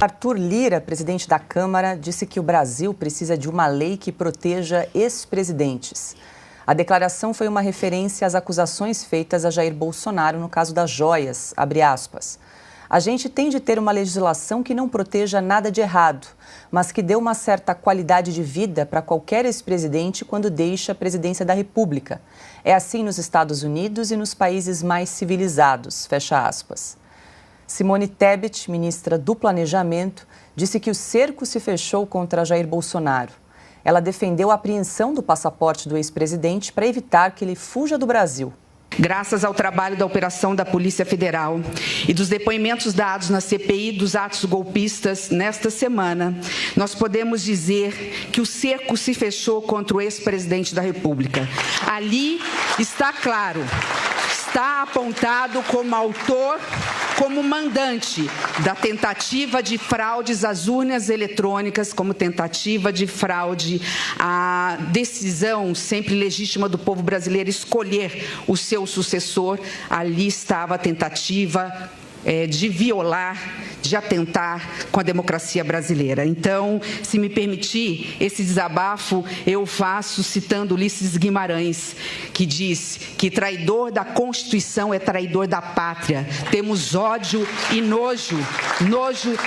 Arthur Lira, presidente da Câmara, disse que o Brasil precisa de uma lei que proteja ex-presidentes. A declaração foi uma referência às acusações feitas a Jair Bolsonaro no caso das joias, abre aspas. A gente tem de ter uma legislação que não proteja nada de errado, mas que dê uma certa qualidade de vida para qualquer ex-presidente quando deixa a presidência da República. É assim nos Estados Unidos e nos países mais civilizados, fecha aspas. Simone Tebet, ministra do Planejamento, disse que o cerco se fechou contra Jair Bolsonaro. Ela defendeu a apreensão do passaporte do ex-presidente para evitar que ele fuja do Brasil. Graças ao trabalho da operação da Polícia Federal e dos depoimentos dados na CPI dos atos golpistas nesta semana, nós podemos dizer que o cerco se fechou contra o ex-presidente da República. Ali está claro, está apontado como autor, como mandante da tentativa de fraudes às urnas eletrônicas, como tentativa de fraude à decisão sempre legítima do povo brasileiro escolher o seu sucessor. Ali estava a tentativa de violar, de atentar com a democracia brasileira. Então, se me permitir, esse desabafo eu faço citando Ulisses Guimarães, que diz que traidor da Constituição é traidor da pátria. Temos ódio e nojo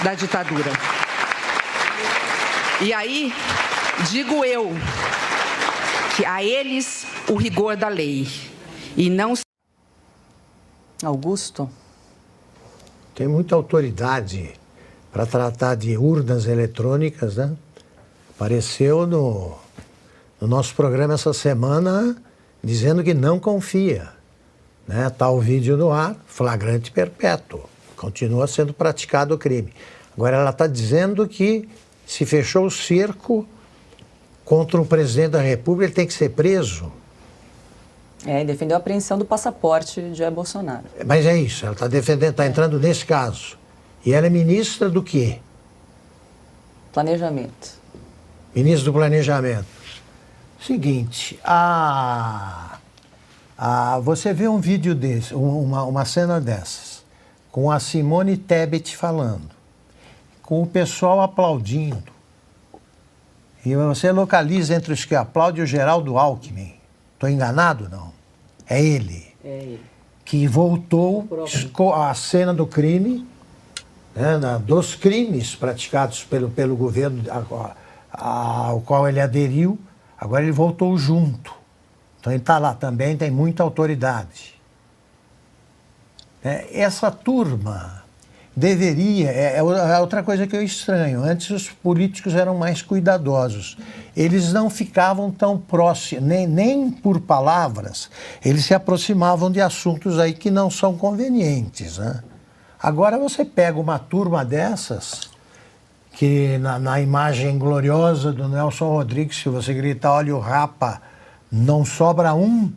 da ditadura. E aí, digo eu, que a eles o rigor da lei e não... Augusto? Tem muita autoridade para tratar de urnas eletrônicas, né? Apareceu no nosso programa essa semana dizendo que não confia. Né? Está o vídeo no ar, flagrante perpétuo. Continua sendo praticado o crime. Agora ela está dizendo que se fechou o cerco contra o presidente da República, ele tem que ser preso. Defendeu a apreensão do passaporte de Jair Bolsonaro. Mas é isso, ela está defendendo, está entrando nesse caso. E ela é ministra do quê? Planejamento. Ministra do Planejamento. Seguinte, você vê um vídeo desse, uma cena dessas, com a Simone Tebet falando, com o pessoal aplaudindo. E você localiza entre os que aplaudem o Geraldo Alckmin. Estou enganado, não? É ele. É ele. Que voltou a cena do crime, né, dos crimes praticados pelo governo ao qual ele aderiu. Agora ele voltou junto. Então ele está lá também, tem muita autoridade. Essa turma deveria... É outra coisa que eu estranho. Antes os políticos eram mais cuidadosos. Eles não ficavam tão próximos, nem por palavras, eles se aproximavam de assuntos aí que não são convenientes. Né? Agora você pega uma turma dessas, que na imagem gloriosa do Nelson Rodrigues, se você gritar, olha o rapa, não sobra um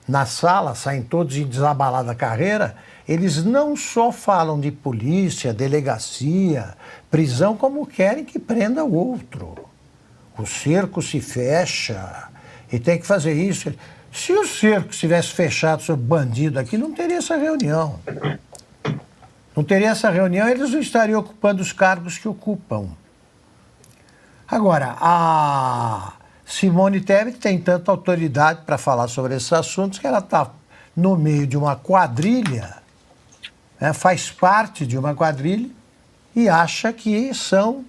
na sala, saem todos em desabalada carreira. Eles não só falam de polícia, delegacia, prisão, como querem que prenda o outro. O cerco se fecha e tem que fazer isso. Se o cerco estivesse fechado sobre bandido aqui, não teria essa reunião. Não teria essa reunião, eles não estariam ocupando os cargos que ocupam. Agora, a Simone Tebet tem tanta autoridade para falar sobre esses assuntos que ela está no meio de uma quadrilha, né, faz parte de uma quadrilha e acha que são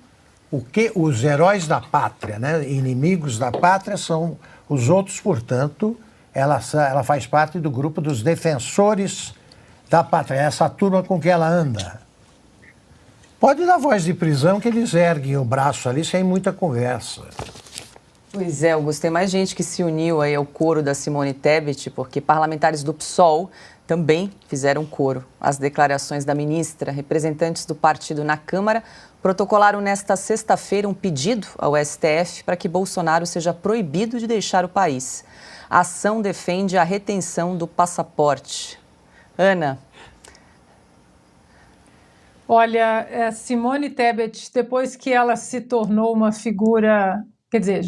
os heróis da pátria, né? Inimigos da pátria são os outros, portanto, ela faz parte do grupo dos defensores da pátria, essa turma com que ela anda. Pode dar voz de prisão que eles erguem o braço ali sem muita conversa. Pois é, Augusto, tem mais gente que se uniu aí ao coro da Simone Tebet, porque parlamentares do PSOL também fizeram coro às declarações da ministra. Representantes do partido na Câmara protocolaram nesta sexta-feira um pedido ao STF para que Bolsonaro seja proibido de deixar o país. A ação defende a retenção do passaporte. Ana. Olha, Simone Tebet, depois que ela se tornou uma figura, quer dizer,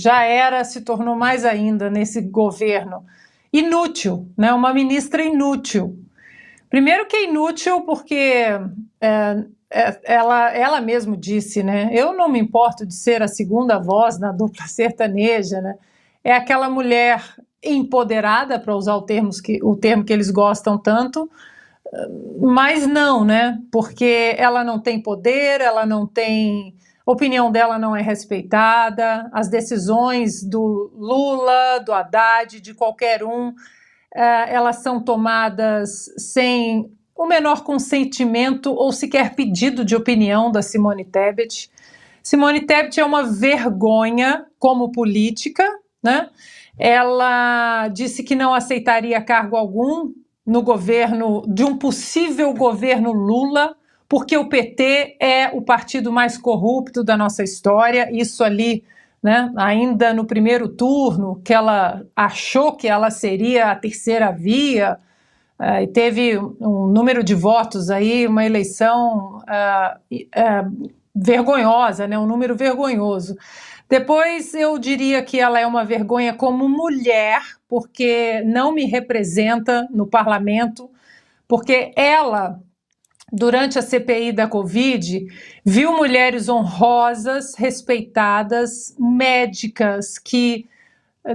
se tornou mais ainda nesse governo, inútil, né? Uma ministra inútil. Primeiro que é inútil porque ela mesmo disse, né? Eu não me importo de ser a segunda voz na dupla sertaneja, né? É aquela mulher empoderada, para usar o termo que eles gostam tanto, mas não, né? Porque ela não tem poder, ela não tem... A opinião dela não é respeitada, as decisões do Lula, do Haddad, de qualquer um, elas são tomadas sem o menor consentimento ou sequer pedido de opinião da Simone Tebet. Simone Tebet é uma vergonha como política, né? Ela disse que não aceitaria cargo algum no governo, de um possível governo Lula, porque o PT é o partido mais corrupto da nossa história. Isso ali, né, ainda no primeiro turno, que ela achou que ela seria a terceira via, e teve um número de votos aí, uma eleição vergonhosa, né, um número vergonhoso. Depois eu diria que ela é uma vergonha como mulher, porque não me representa no parlamento, porque ela, durante a CPI da Covid, viu mulheres honrosas, respeitadas, médicas que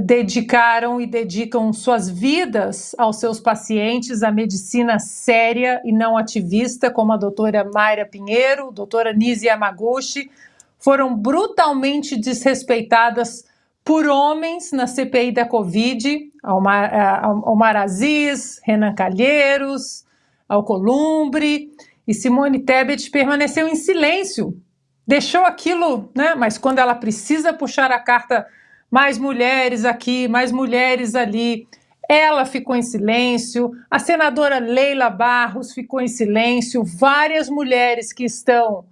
dedicaram e dedicam suas vidas aos seus pacientes, à medicina séria e não ativista, como a doutora Mayra Pinheiro, doutora Nise Yamaguchi, foram brutalmente desrespeitadas por homens na CPI da Covid, Omar Aziz, Renan Calheiros, Alcolumbre, e Simone Tebet permaneceu em silêncio, deixou aquilo, né? Mas quando ela precisa puxar a carta, mais mulheres aqui, mais mulheres ali, ela ficou em silêncio, a senadora Leila Barros ficou em silêncio, várias mulheres que estão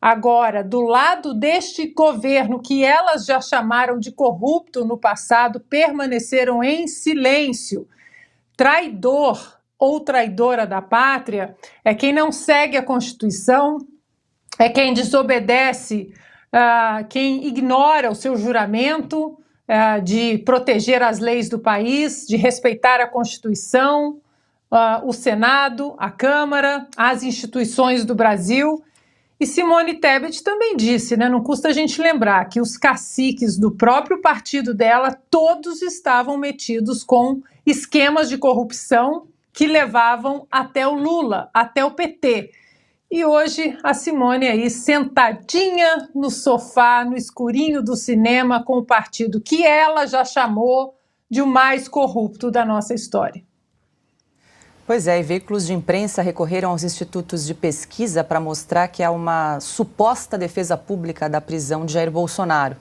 agora do lado deste governo, que elas já chamaram de corrupto no passado, permaneceram em silêncio. Traidor ou traidora da pátria é quem não segue a Constituição, é quem desobedece, quem ignora o seu juramento de proteger as leis do país, de respeitar a Constituição, o Senado, a Câmara, as instituições do Brasil. E Simone Tebet também disse, né, não custa a gente lembrar, que os caciques do próprio partido dela todos estavam metidos com esquemas de corrupção que levavam até o Lula, até o PT. E hoje a Simone aí sentadinha no sofá, no escurinho do cinema, com o partido que ela já chamou de o mais corrupto da nossa história. Pois é, e veículos de imprensa recorreram aos institutos de pesquisa para mostrar que há uma suposta defesa pública da prisão de Jair Bolsonaro.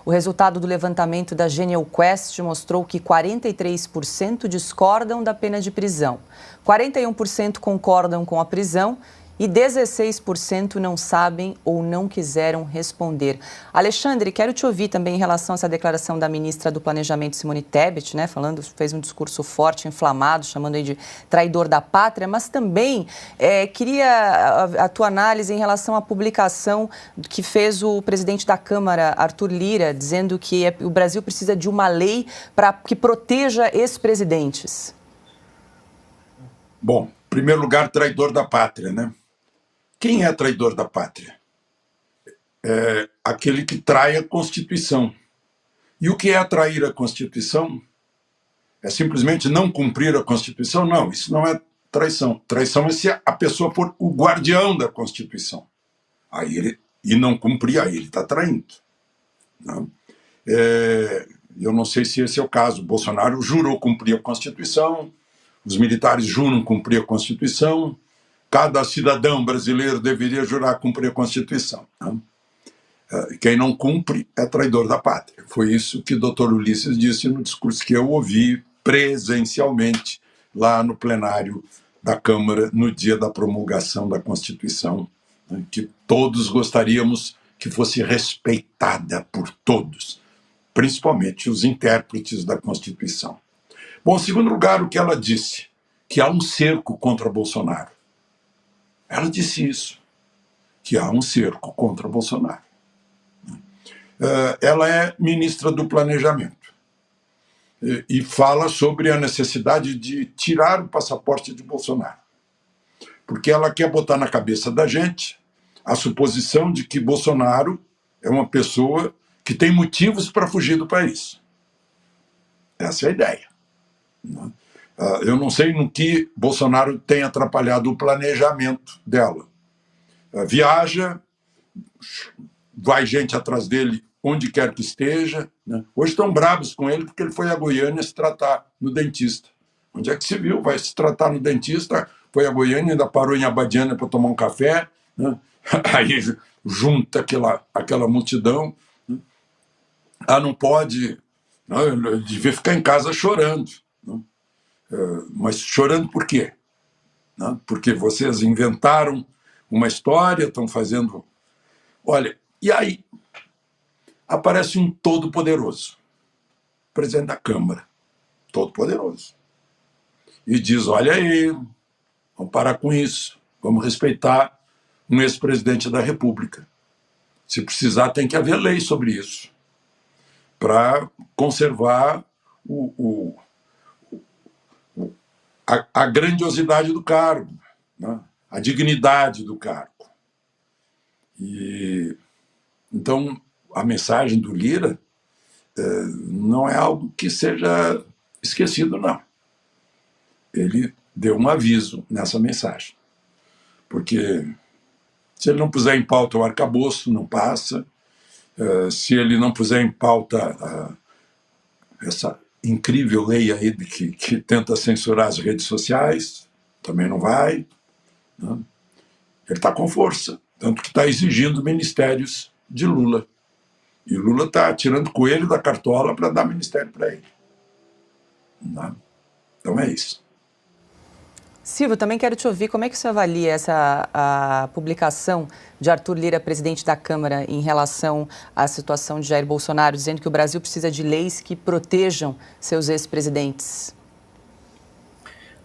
O resultado do levantamento da Genial Quest mostrou que 43% discordam da pena de prisão, 41% concordam com a prisão e 16% não sabem ou não quiseram responder. Alexandre, quero te ouvir também em relação a essa declaração da ministra do Planejamento, Simone Tebet, né, fez um discurso forte, inflamado, chamando aí de traidor da pátria, mas também queria a tua análise em relação à publicação que fez o presidente da Câmara, Arthur Lira, dizendo que o Brasil precisa de uma lei que proteja ex-presidentes. Bom, em primeiro lugar, traidor da pátria, né? Quem é traidor da pátria? É aquele que trai a Constituição. E o que é trair a Constituição? É simplesmente não cumprir a Constituição? Não, isso não é traição. Traição é se a pessoa for o guardião da Constituição. E não cumprir, aí ele está traindo. Não? Eu não sei se esse é o caso. Bolsonaro jurou cumprir a Constituição, os militares juram cumprir a Constituição, cada cidadão brasileiro deveria jurar cumprir a Constituição. Não? Quem não cumpre é traidor da pátria. Foi isso que o doutor Ulisses disse no discurso que eu ouvi presencialmente lá no plenário da Câmara no dia da promulgação da Constituição, né, que todos gostaríamos que fosse respeitada por todos, principalmente os intérpretes da Constituição. Bom, em segundo lugar, o que ela disse, que há um cerco contra Bolsonaro. Ela disse isso, que há um cerco contra Bolsonaro. Ela é ministra do Planejamento e fala sobre a necessidade de tirar o passaporte de Bolsonaro, porque ela quer botar na cabeça da gente a suposição de que Bolsonaro é uma pessoa que tem motivos para fugir do país. Essa é a ideia. Eu não sei no que Bolsonaro tem atrapalhado o planejamento dela. Viaja, vai gente atrás dele onde quer que esteja. Hoje estão bravos com ele porque ele foi a Goiânia se tratar no dentista. Onde é que se viu? Vai se tratar no dentista, foi a Goiânia, ainda parou em Abadiânia para tomar um café, aí junta aquela multidão. Não pode, ele devia ficar em casa chorando. Mas chorando por quê? Porque vocês inventaram uma história, estão fazendo... Olha, e aí aparece um todo-poderoso, presidente da Câmara, todo-poderoso, e diz, olha aí, vamos parar com isso, vamos respeitar um ex-presidente da República. Se precisar, tem que haver lei sobre isso, para conservar a grandiosidade do cargo, a dignidade do cargo. Então, a mensagem do Lira não é algo que seja esquecido, não. Ele deu um aviso nessa mensagem. Porque se ele não puser em pauta o arcabouço, não passa. Se ele não puser em pauta essa incrível lei aí que tenta censurar as redes sociais, também não vai. Ele está com força, tanto que está exigindo ministérios de Lula. E Lula está tirando coelho da cartola para dar ministério para ele. Então é isso. Silvio, também quero te ouvir. Como é que você avalia a publicação de Arthur Lira, presidente da Câmara, em relação à situação de Jair Bolsonaro, dizendo que o Brasil precisa de leis que protejam seus ex-presidentes?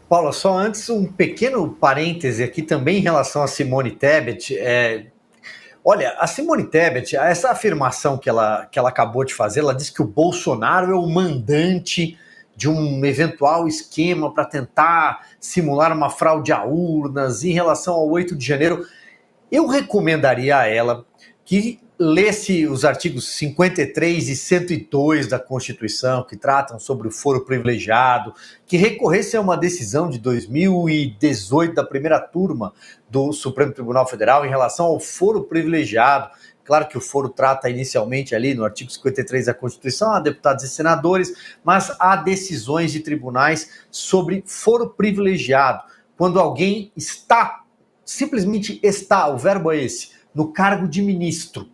Paula, só antes um pequeno parêntese aqui também em relação a Simone Tebet. Olha, a Simone Tebet, essa afirmação que ela acabou de fazer, ela disse que o Bolsonaro é o mandante de um eventual esquema para tentar simular uma fraude a urnas em relação ao 8 de janeiro. Eu recomendaria a ela que lesse os artigos 53 e 102 da Constituição, que tratam sobre o foro privilegiado, que recorresse a uma decisão de 2018 da primeira turma do Supremo Tribunal Federal em relação ao foro privilegiado. Claro que o foro trata inicialmente ali no artigo 53 da Constituição a deputados e senadores, mas há decisões de tribunais sobre foro privilegiado, quando alguém simplesmente está, o verbo é esse, no cargo de ministro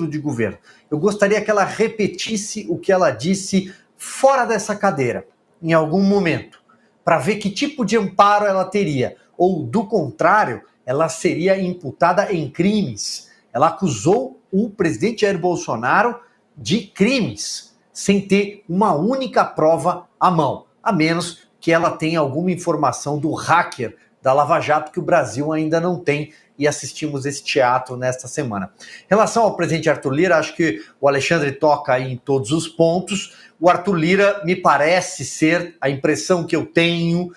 de governo. Eu gostaria que ela repetisse o que ela disse fora dessa cadeira, em algum momento, para ver que tipo de amparo ela teria, ou do contrário, ela seria imputada em crimes. Ela acusou o presidente Jair Bolsonaro de crimes, sem ter uma única prova à mão, a menos que ela tenha alguma informação do hacker da Lava Jato que o Brasil ainda não tem, e assistimos esse teatro nesta semana. Em relação ao presidente Arthur Lira, acho que o Alexandre toca aí em todos os pontos. O Arthur Lira me parece ser, a impressão que eu tenho,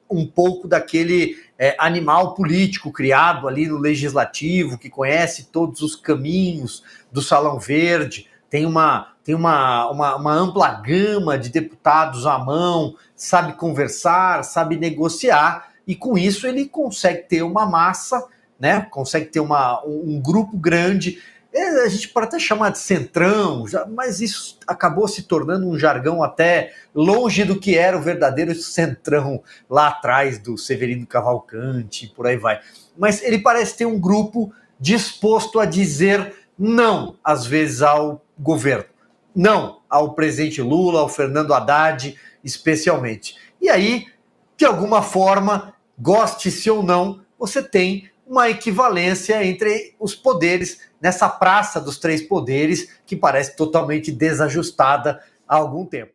um pouco daquele animal político criado ali no Legislativo, que conhece todos os caminhos do Salão Verde, tem uma ampla gama de deputados à mão, sabe conversar, sabe negociar, e com isso ele consegue ter uma massa, né? Consegue ter um grupo grande. A gente pode até chamar de centrão, mas isso acabou se tornando um jargão até longe do que era o verdadeiro centrão lá atrás do Severino Cavalcante, por aí vai. Mas ele parece ter um grupo disposto a dizer não, às vezes, ao governo. Não ao presidente Lula, ao Fernando Haddad, especialmente. E aí, de alguma forma, goste-se ou não, você tem uma equivalência entre os poderes nessa praça dos três poderes que parece totalmente desajustada há algum tempo.